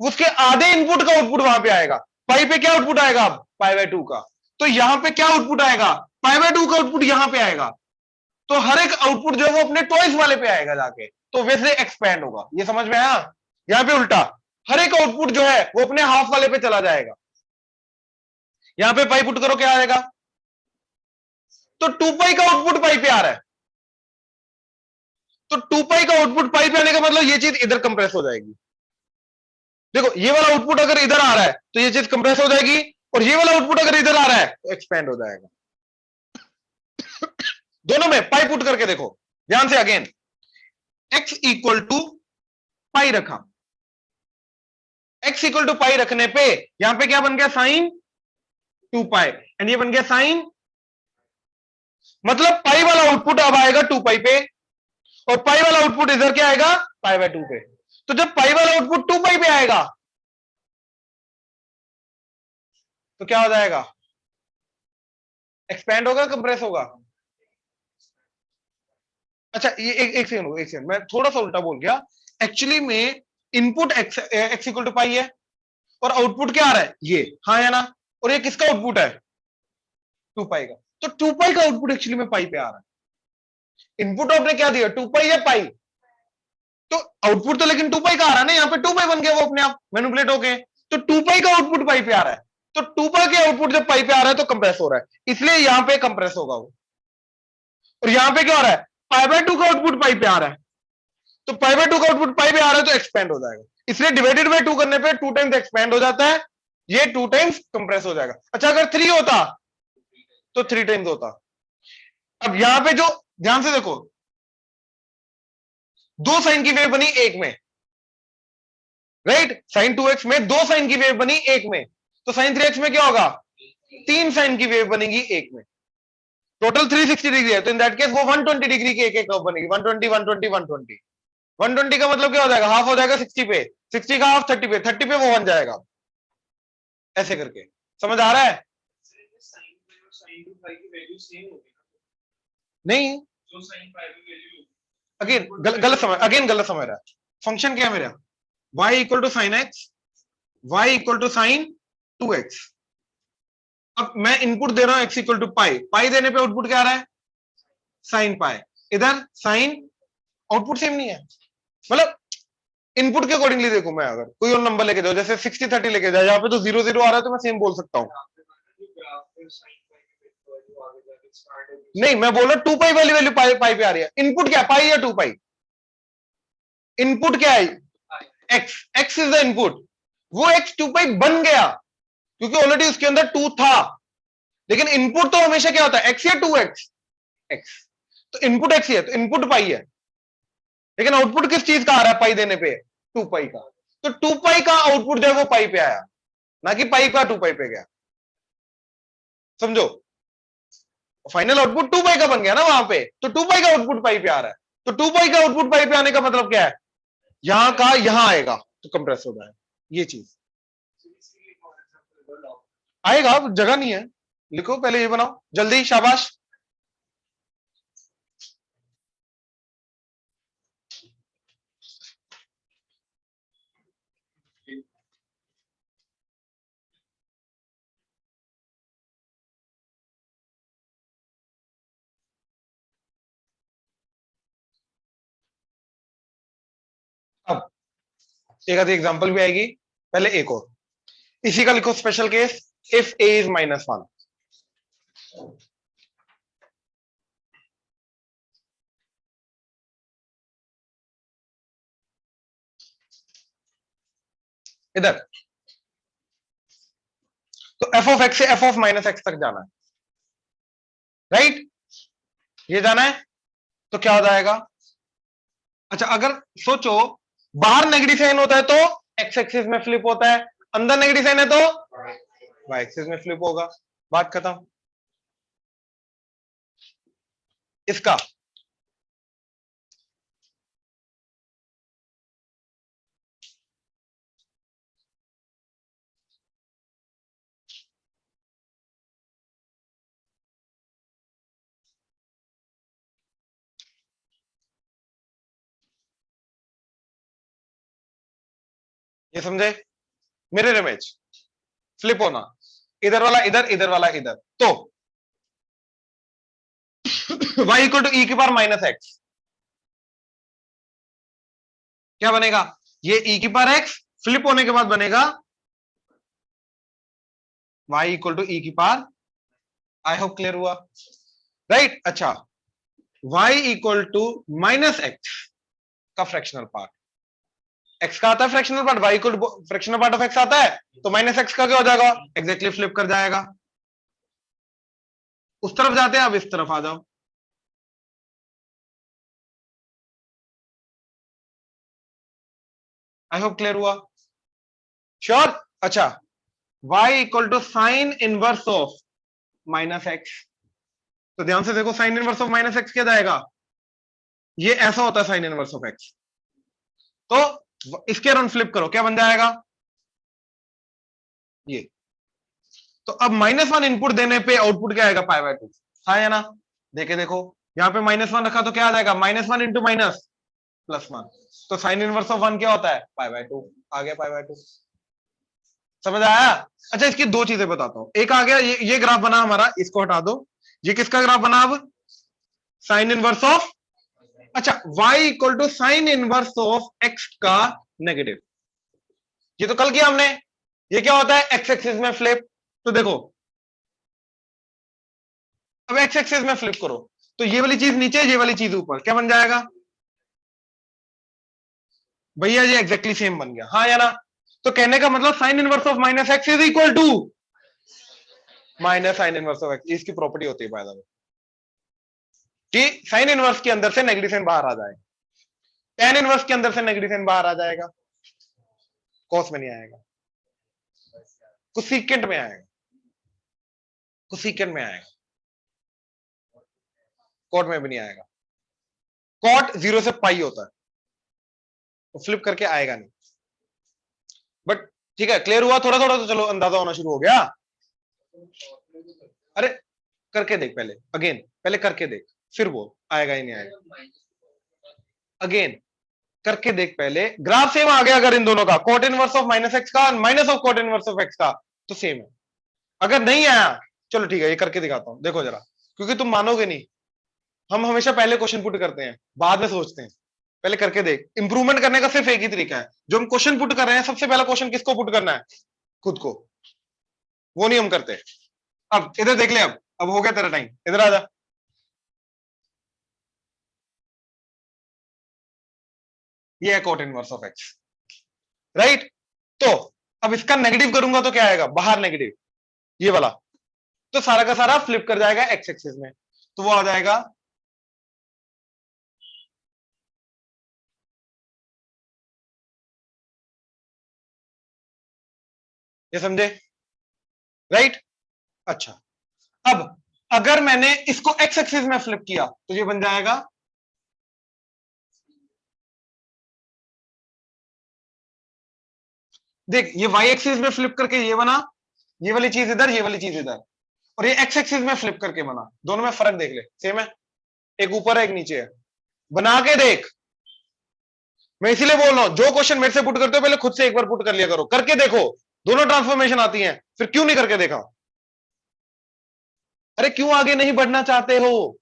उसके आधे इनपुट का आउटपुट वहां पे आएगा। पाई पे क्या आउटपुट आएगा, अब पाई बाय 2 का, तो यहां पे क्या आउटपुट आएगा, पाई बाय 2 का आउटपुट यहां पे आएगा, तो हर एक आउटपुट जो है वो अपने टॉइस वाले पे आएगा जाके, तो वैसे एक्सपेंड होगा। ये समझ में आया, यहां पे उल्टा हर एक आउटपुट जो है वो अपने हाफ वाले पे चला जाएगा। यहां पे पाई पुट करो क्या आएगा, तो 2 पाई का आउटपुट पाई पे आ रहा है, तो 2 पाई का आउटपुट पाई पे आने का मतलब ये चीज इधर कंप्रेस हो जाएगी। देखो ये वाला आउटपुट अगर इधर आ रहा है तो ये चीज कंप्रेस हो जाएगी, और ये वाला आउटपुट अगर इधर आ रहा है तो एक्सपेंड हो जाएगा। दोनों में पाई पुट करके देखो ध्यान से, अगेन x इक्वल टू पाई रखा, x इक्वल टू पाई रखने पे यहां पे क्या बन गया, साइन 2 पाई, एंड ये बन गया साइन, मतलब पाई वाला आउटपुट अब आएगा 2 पाई पे, और पाई वाला आउटपुट इधर क्या आएगा, पाई बाय 2 पे। तो जब पाई वाला आउटपुट 2 पाई पे आएगा तो क्या हो जाएगा, एक्सपेंड होगा, कंप्रेस होगा। अच्छा ये एक सेकंड, एक सेकंड, मैं थोड़ा सा उल्टा बोल गया। एक्चुअली में इनपुट एक्स इक्वल टू पाई है, और आउटपुट क्या आ रहा है ये, हाँ या ना, और ये किसका आउटपुट है 2 पाई का, तो 2 पाई का आउटपुट एक्चुअली में पाई पे आ रहा है। इनपुट आपने क्या दिया 2 पाई या पाई, तो आउटपुट तो लेकिन 2 पाई का आ रहा है ना, यहाँ पे 2 पाई बन गया वो अपने आप मैनिपुलेट होके, तो 2 पाई का आउटपुट पाई पे आ रहा है, तो 2 पाई के आउटपुट जब पाई पे आ रहा है तो कंप्रेस हो रहा है, इसलिए यहां पे कंप्रेस होगा वो। और यहां पे क्या हो रहा है पाई बाय 2 का आउटपुट पाई पे आ रहा है, तो पाई बाय 2 का आउटपुट पाई पे आ रहा है तो एक्सपेंड हो जाएगा, इसलिए डिवाइडेड बाय 2 करने पे 2 टाइम्स एक्सपेंड हो जाता है, ये 2 टाइम्स कंप्रेस हो जाएगा। अच्छा अगर 3 होता तो 3 टाइम्स होता। अब यहां पे जो ध्यान से देखो, 2 साइन की वेव बनी एक में, राइट, साइन 2x में 2 साइन की वेव बनी एक में, तो साइन 3x में क्या होगा 3 साइन की वेव बनेगी एक में, टोटल 360 डिग्री है, तो इन दैट केस वो 120 डिग्री की एक एक कर्व बनेगी, 120 120 120 120 का मतलब क्या हो जाएगा हाफ हो जाएगा 60 पे, 60 का हाफ 30 पे, 30 पे वो बन जाएगा, ऐसे करके। समझ आ रहा है नहीं, अगेन गलत समझ रहा है। फंक्शन क्या है मेरा y equal to sine x, y equal to sine 2x। अब मैं इनपुट दे रहा हूं x equal to pi, pi देने पे आउटपुट क्या आ रहा है साइन पाई, इधर साइन, आउटपुट सेम नहीं है, मतलब इनपुट के अकॉर्डिंगली देखो, मैं अगर कोई और नंबर लेके जाओ जैसे 60 30 लेके जाओ, यहाँ पे तो 0 0 आ रहा है तो मैं सेम बोल सकता हूँ, नहीं मैं बोल रहा 2 पाई वाली वैल्यू पाई पे आ रही है, इनपुट क्या पाई या 2 पाई, इनपुट क्या है x, x is the input, वो x 2 पाई बन गया क्योंकि ऑलरेडी उसके अंदर 2 था, लेकिन इनपुट तो हमेशा क्या होता है x या 2x, x, तो इनपुट x ही है तो इनपुट पाई है, लेकिन आउटपुट किस चीज का आ रहा है पाई देने पे 2 पाई का, तो 2 पाई का आउटपुट जो है वो पाई पे आया, ना कि पाई का 2 पाई पे गया, समझो, फाइनल आउटपुट 2 पाई का बन गया ना वहां पे, तो 2 पाई का आउटपुट पाई पे आ रहा है, तो 2 पाई का आउटपुट पाई पे आने का मतलब क्या है यहां का यहां आएगा तो कंप्रेस हो जाएगा, ये चीज आएगा, जगह नहीं है, लिखो पहले ये बनाओ जल्दी, शाबाश। अब एक आधी एग्जांपल भी आएगी, पहले एक और इसी का लिखो special case, if a is -1, इधर तो f ऑफ x से f ऑफ -x तक जाना है, राइट, ये जाना है, तो क्या हो जाएगा, अच्छा अगर सोचो बाहर नेगेटिव साइन होता है तो x एक्सिस में फ्लिप होता है, अंदर नेगेटिव साइन है तो y एक्सिस में फ्लिप होगा, बात खत्म। इसका ये समझे, मिरर इमेज फ्लिप होना, इधर वाला इधर, इधर वाला इधर, तो y इक्वल टू e की पावर -x, क्या बनेगा ये e की पावर x फ्लिप होने के बाद बनेगा y इक्वल टू e की पावर, आई होप क्लियर हुआ, राइट। अच्छा y इक्वल टू -x का फ्रैक्शनल पार्ट, x का आता है fractional part, y equal to fractional part of x आता है, तो -x का क्या हो जाएगा एग्जैक्टली फ्लिप कर जाएगा, उस तरफ जाते हैं, अब इस तरफ आ जाओ, आई होप क्लियर हुआ, श्योर। अच्छा y equal to sine inverse of -x, तो ध्यान से देखो साइन इनवर्स ऑफ -x क्या जाएगा, ये ऐसा होता है साइन इनवर्स ऑफ x, तो इसके अराउंड फ्लिप करो क्या बन जाएगा ये, तो अब -1 इनपुट देने पे आउटपुट क्या आएगा π/2, हाँ या ना, देखे देखो यहाँ पे -1 रखा तो क्या आ जाएगा -1 इंटू माइनस +1, तो साइन इनवर्स ऑफ 1 क्या होता है π/2, आ गया π/2, समझ आया? अच्छा, इसकी दो चीजें बताता हूं। एक आ गया ये ग्राफ बना हमारा, इसको हटा दो। ये किसका ग्राफ बना अब? साइन इनवर्स ऑफ, अच्छा, y equal to sine inverse of x का नेगेटिव। ये तो कल किया हमने। ये क्या होता है? एक्स एक्सिस में फ्लिप। तो देखो, अब एक्स एक्सिस में फ्लिप करो तो ये वाली चीज नीचे, ये वाली चीज ऊपर, क्या बन जाएगा भैया? ये एग्जैक्टली सेम बन गया, हाँ या ना? तो कहने का मतलब sine inverse of minus x is equal to minus sine inverse of x. इसकी प्रॉपर्टी होती है बाय द वे कि साइन इनवर्स के अंदर से नेगेटिव साइन बाहर आ जाएगा, टेन इनवर्स के अंदर से नेगेटिव साइन बाहर आ जाएगा, कॉस में नहीं आएगा, कुछ सीकेंट में आएगा, कुछ सीकेंट में आएगा, कॉट में भी नहीं आएगा। कॉट 0 से पाई होता है, तो फ्लिप करके आएगा नहीं। बट ठीक है, क्लियर हुआ? थोड़ा थोड़ा तो चलो अंदाजा होना शुरू हो गया। अरे करके देख पहले, अगेन पहले करके देख, फिर बोल आएगा ही नहीं आएगा। अगेन करके देख पहले, ग्राफ सेम आ गया अगर इन दोनों का, cot inverse of minus x का minus of cot inverse of x का, तो सेम है। अगर नहीं आया, चलो ठीक है, ये करके दिखाता हूं, देखो जरा, क्योंकि तुम मानोगे नहीं। हम हमेशा पहले क्वेश्चन पुट करते हैं, बाद में सोचते हैं। पहले करके देख। इंप्रूवमेंट करने का सिर्फ एक ही तरीका है, जो हम क्वेश्चन पुट कर रहे हैं, सबसे पहला क्वेश्चन किसको पुट करना है? खुद को। वो नहीं हम करते। अब इधर देख ले, अब हो गया तेरा टाइम, इधर आ जा। ये है cot inverse of x, right? तो अब इसका नेगेटिव करूंगा तो क्या आएगा? बाहर नेगेटिव, ये वाला। तो सारा का सारा फ्लिप कर जाएगा एक्स एक्सिस में, तो वो आ जाएगा ये, समझे? राइट? अच्छा, अब अगर मैंने इसको एक्स एक्सिस में फ्लिप किया तो ये बन जाएगा, देख ये वाई एक्सिस में फ्लिप करके ये बना, ये वाली चीज इधर, ये वाली चीज इधर, और ये एक्स एक्सिस में फ्लिप करके बना। दोनों में फर्क देख ले, सेम है, एक ऊपर है एक नीचे है। बना के देख। मैं इसीलिए बोल रहा हूं, जो क्वेश्चन मेरे से पुट करते हो पहले खुद से एक बार पुट कर लिया करो, करके देखो, दोनों ट्रांसफॉर्मेशन आती हैं। फिर क्यों नहीं करके देखा? अरे क्यों आगे नहीं बढ़ना चाहते हो?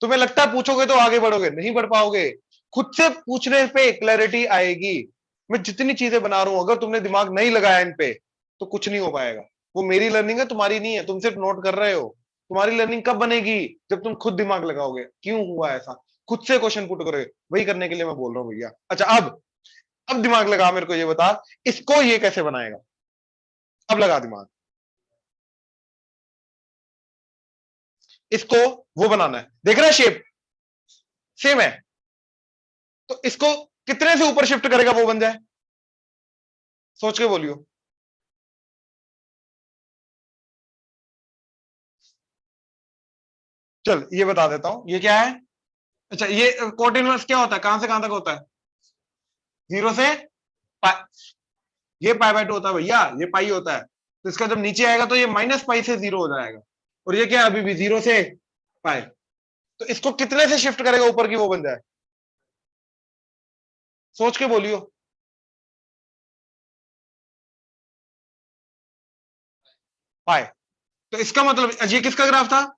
तुम्हें लगता है पूछोगे तो आगे बढ़ोगे? नहीं बढ़ पाओगे। खुद से पूछने पे क्लैरिटी आएगी। मैं जितनी चीजें बना रहा हूं, अगर तुमने दिमाग नहीं लगाया इन पे तो कुछ नहीं हो पाएगा। वो मेरी लर्निंग है, तुम्हारी नहीं है। तुम सिर्फ नोट कर रहे हो। तुम्हारी लर्निंग कब बनेगी? जब तुम खुद दिमाग लगाओगे, क्यों हुआ ऐसा, खुद से क्वेश्चन पुट करोगे। वही करने के लिए मैं बोल रहा हूँ भैया। अच्छा, अब दिमाग लगा, मेरे को ये बता, इसको ये कैसे बनाएगा? अब लगा दिमाग। इसको वो बनाना है, देख रहा है शेप सेम है, तो इसको कितने से ऊपर शिफ्ट करेगा वो बन जाए? सोच के बोलियो। चल ये बता देता हूं, ये क्या है? अच्छा, ये कोट इनवर्स क्या होता है, कहां से कहां तक होता है? 0 से पाई। ये पाई बाय 2 होता है भैया, ये पाई होता है। तो इसका जब नीचे आएगा तो ये माइनस पाई से 0 हो जाएगा, और ये क्या है अभी भी 0 से पाई। तो इसको कितने से शिफ्ट करेगा ऊपर की वो बन जाए? सोच के बोलियो। पाई। तो इसका मतलब ये किसका ग्राफ था?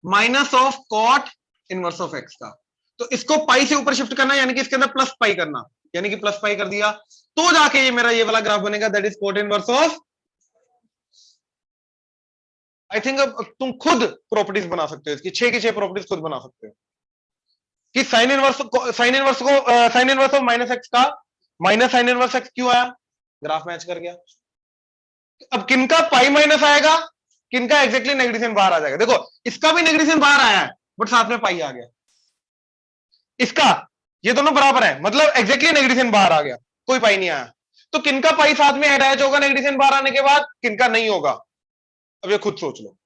Minus of cot inverse of x का। तो इसको पाई से ऊपर शिफ्ट करना, यानी कि इसके अंदर प्लस पाई करना, यानी कि प्लस पाई कर दिया तो जाके ये मेरा ये वाला ग्राफ बनेगा, that is cot inverse of. I think अब तुम खुद प्रॉपर्टीज बना सकते हो इसकी, 6 की 6 प्रॉपर्टीज खुद बना सकते हो कि sign inverse of minus x का माइनस साइन इनवर्स एक्स क्यों आया? ग्राफ मैच कर गया। अब किनका पाई माइनस आएगा, किनका एग्जैक्टली नेगेटिव साइन बाहर आ जाएगा? देखो, इसका भी नेगेटिव साइन बाहर आया है, बट साथ में पाई आ गया। इसका, ये दोनों बराबर है, मतलब एग्जैक्टली नेगेटिव साइन बाहर आ गया, कोई पाई नहीं आया। तो किनका पाई साथ में अटैच होगा नेगेटिव साइन बाहर आने के बाद, किनका नहीं होगा? अब ये खुद सोच लो।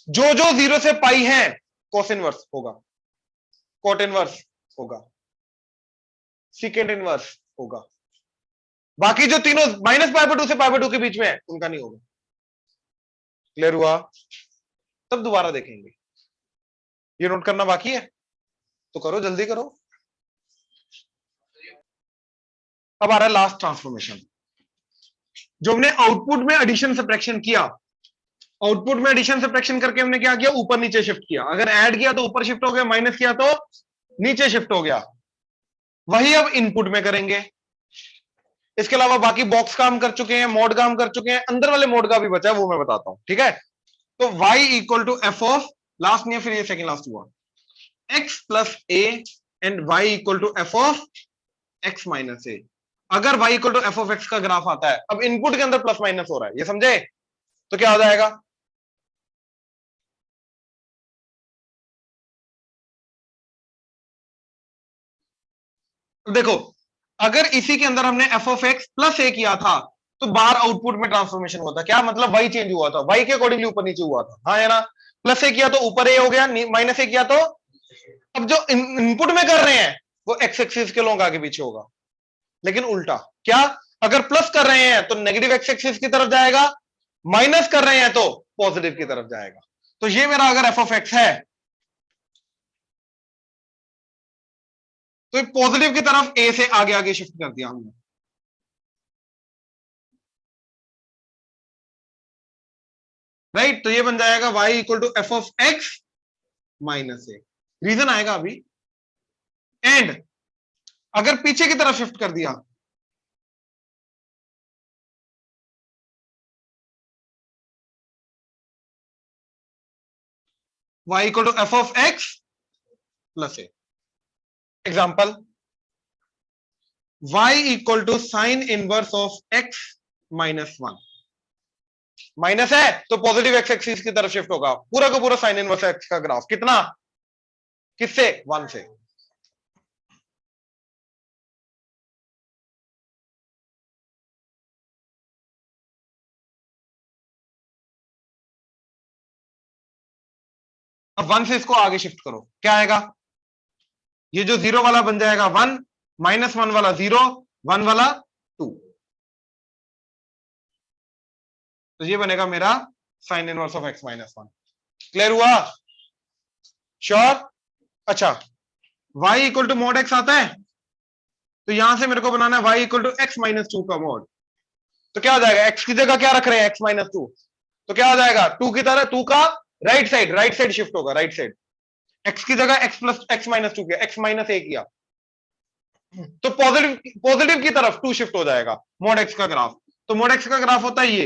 जो जो 0 से पाई है कोस इनवर्स होगा, कोट इनवर्स होगा, सीकेंट इनवर्स होगा। बाकी जो तीनों माइनस पाई बाय 2 से पाई बाय 2 के बीच में है, उनका नहीं होगा। क्लियर हुआ? तब दोबारा देखेंगे। ये नोट करना बाकी है तो करो, जल्दी करो। अब आ रहा है लास्ट ट्रांसफॉर्मेशन, जो हमने आउटपुट में एडिशन सब्ट्रैक्शन किया। आउटपुट में एडिशन सब्ट्रैक्शन करके हमने क्या किया, ऊपर नीचे शिफ्ट किया। अगर ऐड किया तो ऊपर शिफ्ट हो गया, माइनस किया तो नीचे शिफ्ट हो गया। वही अब इनपुट में करेंगे। इसके अलावा बाकी बॉक्स काम कर चुके हैं, मोड काम कर चुके हैं, अंदर वाले मोड का भी बचा है, वो मैं बताता हूं। ठीक है, तो y equal to F of last नहीं है, फिर ये सेकंड लास्ट हुआ, x plus A and y equal to F of x minus A. अगर y equal to F of x का ग्राफ आता है, अब इनपुट के अंदर प्लस माइनस हो रहा है, ये समझे, तो क्या हो जाएगा, देखो अगर इसी के अंदर हमने एफ ऑफ एक्स प्लस ए किया था तो बाहर आउटपुट में ट्रांसफॉर्मेशन हुआ था। क्या मतलब, वाई चेंज हुआ था, वाई के अकॉर्डिंगली ऊपर नीचे हुआ था, हाँ है ना। प्लस ए किया तो ऊपर ए हो गया, माइनस ए किया तो, अब जो इनपुट में कर रहे हैं वो एक्स एक्सिस के लोग आगे पीछे होगा, लेकिन उल्टा। क्या, अगर प्लस कर रहे हैं तो नेगेटिव एक्स एक्सिस की तरफ जाएगा, माइनस कर रहे हैं तो पॉजिटिव की तरफ जाएगा। तो ये मेरा अगर एफ ऑफ एक्स है तो पॉजिटिव की तरफ ए से आगे आगे शिफ्ट कर दिया हमने, राइट। तो ये बन जाएगा y equal to F of x minus a, reason आएगा अभी। एंड अगर पीछे की तरफ शिफ्ट कर दिया, y equal to F of x plus a. Example, y equal to sine inverse of x minus one. Minus है तो पॉजिटिव एक्स एक्सिस की तरफ शिफ्ट होगा, पूरा का पूरा साइन इनवर्स एक्स का ग्राफ कितना, किससे, वन से। अब वन से इसको आगे शिफ्ट करो, क्या आएगा, ये जो जीरो वाला बन जाएगा वन, माइनस वन वाला जीरो, वन वाला टू, तो ये बनेगा मेरा sine inverse of x minus one. Clear हुआ, श्योर। अच्छा, y equal to mod x आता है, तो यहां से मेरे को बनाना है y equal to x minus two का मॉड। तो क्या हो जाएगा, x की जगह क्या रख रहे हैं, x माइनस टू, तो क्या हो जाएगा, टू की तरह, टू का राइट साइड शिफ्ट होगा, राइट साइड। x की जगह x plus x minus to किया, x माइनस ए किया, तो पॉजिटिव की तरफ टू शिफ्ट हो जाएगा मॉड एक्स का ग्राफ। तो मॉड एक्स का ग्राफ होता है ये।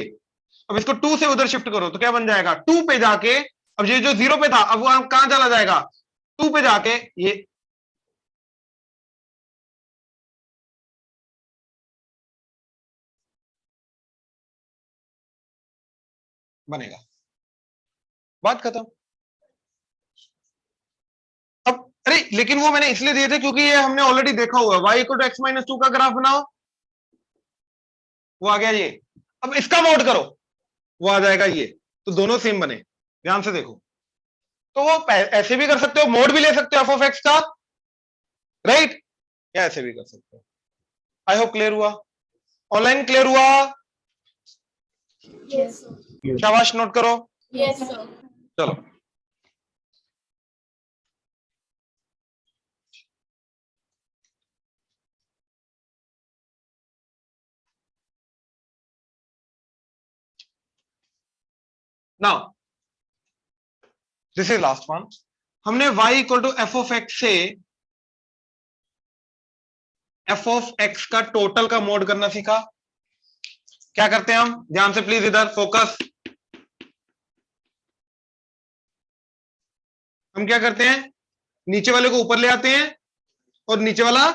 अब इसको टू से उधर शिफ्ट करो तो क्या बन जाएगा, टू पे जाके, अब ये जो जीरो पे था अब वो कहां चला जाएगा, टू पे जाके ये बनेगा, बात खत्म। अब अरे लेकिन वो मैंने इसलिए दिए थे क्योंकि ये हमने ऑलरेडी देखा हुआ है, y equal to x minus two का ग्राफ बनाओ, वो आ गया ये। अब इसका मोड करो, वो आ जाएगा ये, तो दोनों सेम बने, ध्यान से देखो। तो वो ऐसे भी कर सकते हो, मोड भी ले सकते हो एफ ऑफ एक्स का, राइट, या ऐसे भी कर सकते हो। आई होप क्लियर हुआ, ऑनलाइन क्लियर हुआ, Yes, sir. शाबाश, नोट करो, Yes, sir. चलो। Now this is last one. हमने y equal to F of x से एफ ऑफ एक्स का टोटल का मोड करना सीखा। क्या करते हैं हम, ध्यान से प्लीज इधर फोकस। हम क्या करते हैं, नीचे वाले को ऊपर ले आते हैं और नीचे वाला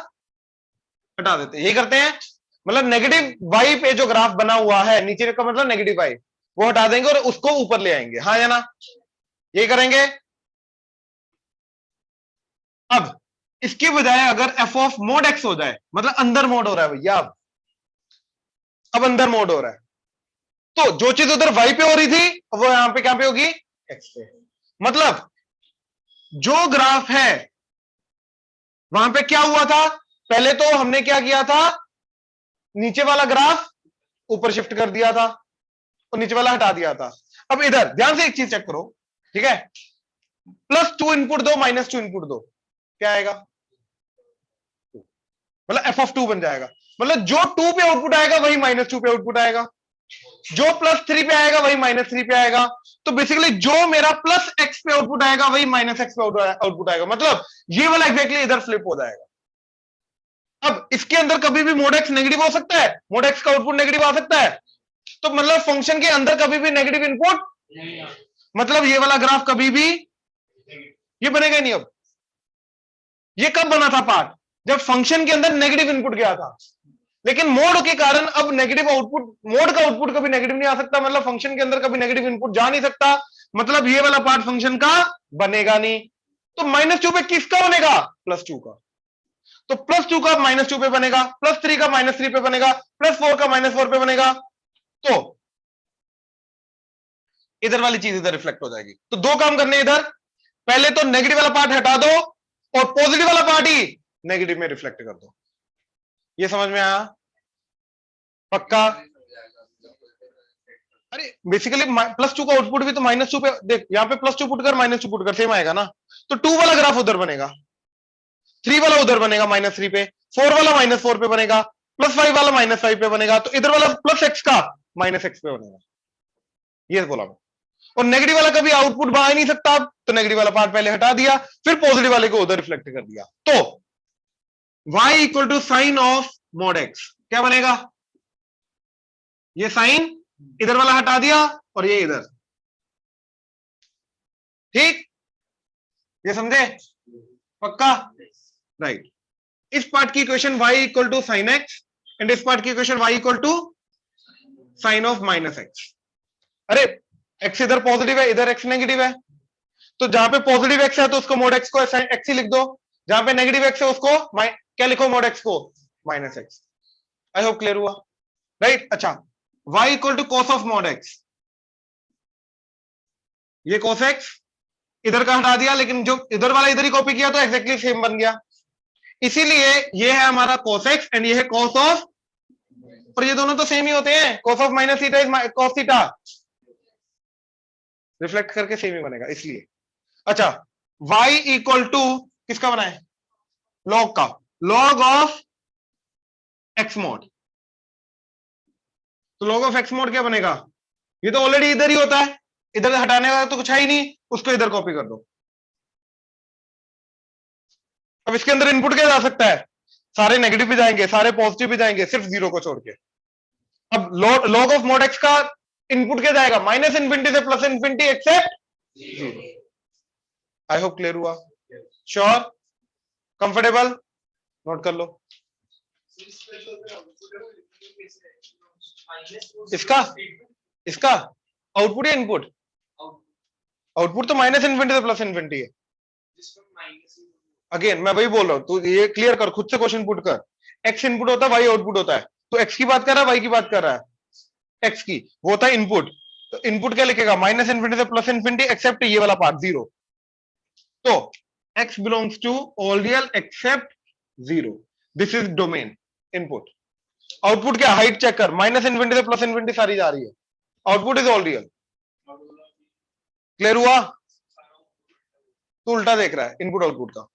हटा देते हैं, यही करते हैं। मतलब नेगेटिव वाई पे जो ग्राफ बना हुआ है नीचे का मतलब नेगेटिव वाई, वो हटा देंगे और उसको ऊपर ले आएंगे, हाँ या ना, यही करेंगे। अब इसके बजाय अगर एफ ऑफ मोड एक्स हो जाए, मतलब अंदर मोड हो रहा है भैया, अब अंदर मोड हो रहा है, तो जो चीज उधर वाई पे हो रही थी वो यहां पे क्या पे होगी, एक्स पे। मतलब जो ग्राफ है वहां पे क्या हुआ था, पहले तो हमने क्या किया था, नीचे वाला ग्राफ ऊपर शिफ्ट कर दिया था और नीचे वाला हटा दिया था। अब इधर ध्यान से एक चीज चेक करो, ठीक है, प्लस टू इनपुट दो माइनस टू इनपुट दो, क्या आएगा, मतलब एफ ऑफ टू बन जाएगा। मतलब जो 2 पे आउटपुट आएगा वही -2 पे आउटपुट आएगा, जो +3 पे आएगा वही -3 पे आएगा। तो बेसिकली जो मेरा +x पे आउटपुट आएगा वही -x पे आउटपुट आएगा, मतलब ये वाला एग्जैक्टली इधर फ्लिप हो जाएगा। अब इसके अंदर कभी भी मोड x नेगेटिव हो सकता है, मोड x का आउटपुट नेगेटिव आ सकता है, तो मतलब फंक्शन के अंदर कभी भी नेगेटिव इनपुट, मतलब ये वाला ग्राफ कभी भी ये बनेगा नहीं। अब ये कब बना था पार्ट, जब फंक्शन के अंदर नेगेटिव इनपुट गया था, लेकिन मोड के कारण अब नेगेटिव आउटपुट, मोड का आउटपुट कभी नेगेटिव नहीं आ सकता, मतलब फंक्शन के अंदर कभी नेगेटिव इनपुट जा नहीं सकता, मतलब ये वाला पार्ट फंक्शन का बनेगा नहीं। तो -2 पे किसका बनेगा, +2 का। तो +2 का -2 पे बनेगा, +3 का -3 पे बनेगा, +4 का -4 पे बनेगा। तो इधर वाली चीज इधर रिफ्लेक्ट हो जाएगी। तो दो काम करने इधर, पहले तो नेगेटिव वाला पार्ट हटा दो और पॉजिटिव वाला पार्ट ही नेगेटिव में रिफ्लेक्ट कर दो। ये समझ में आया? पक्का? अरे बेसिकली +2 का आउटपुट भी तो -2 पे, देख यहाँ पे +2 पुट कर -2 पुट कर सेम आएगा ना। तो 2 वाला ग्राफ उधर बनेगा, 3 वाला उधर बनेगा -3 पे, 4 वाला -4 पे बनेगा, +5 वाला -5 पे बनेगा, तो इधर वाला +x का -x पे बनेगा। ये बोला मैं। और नेगेटिव वाला कभी आउटपुट बना नहीं सकता, तो नेगेटिव वाला पार्ट पहले हटा दिया, फिर पॉजिटिव वाले को उधर रिफ्लेक्ट कर दिया। तो y = sine of mod x क्या बनेगा, ये साइन इधर वाला हटा दिया और ये इधर, ठीक? ये समझे? पक्का? राइट। इस पार्ट की equation y = sine x and इस पार्ट की equation y = sine of -x। अरे x इधर पॉजिटिव है, इधर x नेगेटिव है, तो जहां पे पॉजिटिव x है तो उसको mod x को x ही लिख दो, जहां पे नेगेटिव x है उसको क्या लिखो, mod x को -x। आई होप क्लियर हुआ, राइट? अच्छा, y = cos of mod x, ये cos x इधर का हटा दिया, लेकिन जो इधर वाला इधर ही कॉपी किया तो एग्जैक्टली सेम बन गया, इसीलिए ये है हमारा cos x एंड ये है cos ऑफ, और ये दोनों तो सेम ही होते हैं, cos of -θ is cos θ, reflect करके सेम ही बनेगा इसलिए। अच्छा, y = किसका बना है, लॉग का, लॉग ऑफ x mod। तो लॉग ऑफ x mod क्या बनेगा, ये तो ऑलरेडी इधर ही होता है, इधर हटाने वाला तो कुछ है ही नहीं, उसको इधर कॉपी कर दो। अब इसके अंदर इनपुट क्या जा सकता है, सारे नेगेटिव भी जाएंगे, सारे पॉजिटिव भी जाएंगे, सिर्फ 0 को छोड़ के। अब लॉग ऑफ mod x का इनपुट क्या जाएगा, -∞ से +∞ एक्सेप्ट 0। आई होप क्लियर हुआ, श्योर, कंफर्टेबल, नोट कर लो। इसका इसका आउटपुट या इनपुट, आउटपुट तो -∞ से +∞ है। अगेन मैं वही बोल रहा हूं, तू ये क्लियर कर, खुद से क्वेश्चन पुट कर, x इनपुट होता है, y आउटपुट होता है, तो x की बात कर रहा है, y की बात कर रहा है, x की, वो होता है इनपुट, तो इनपुट क्या लिखेगा, -∞ से +∞ एक्सेप्ट ये वाला पार्ट 0। तो x belongs to all real except 0, this is domain input. Output क्या, हाइट चेक कर, -∞ से +∞ सारी जा रही है, output is all real. Clear हुआ? तो उल्टा देख रहा है इनपुट आउटपुट का।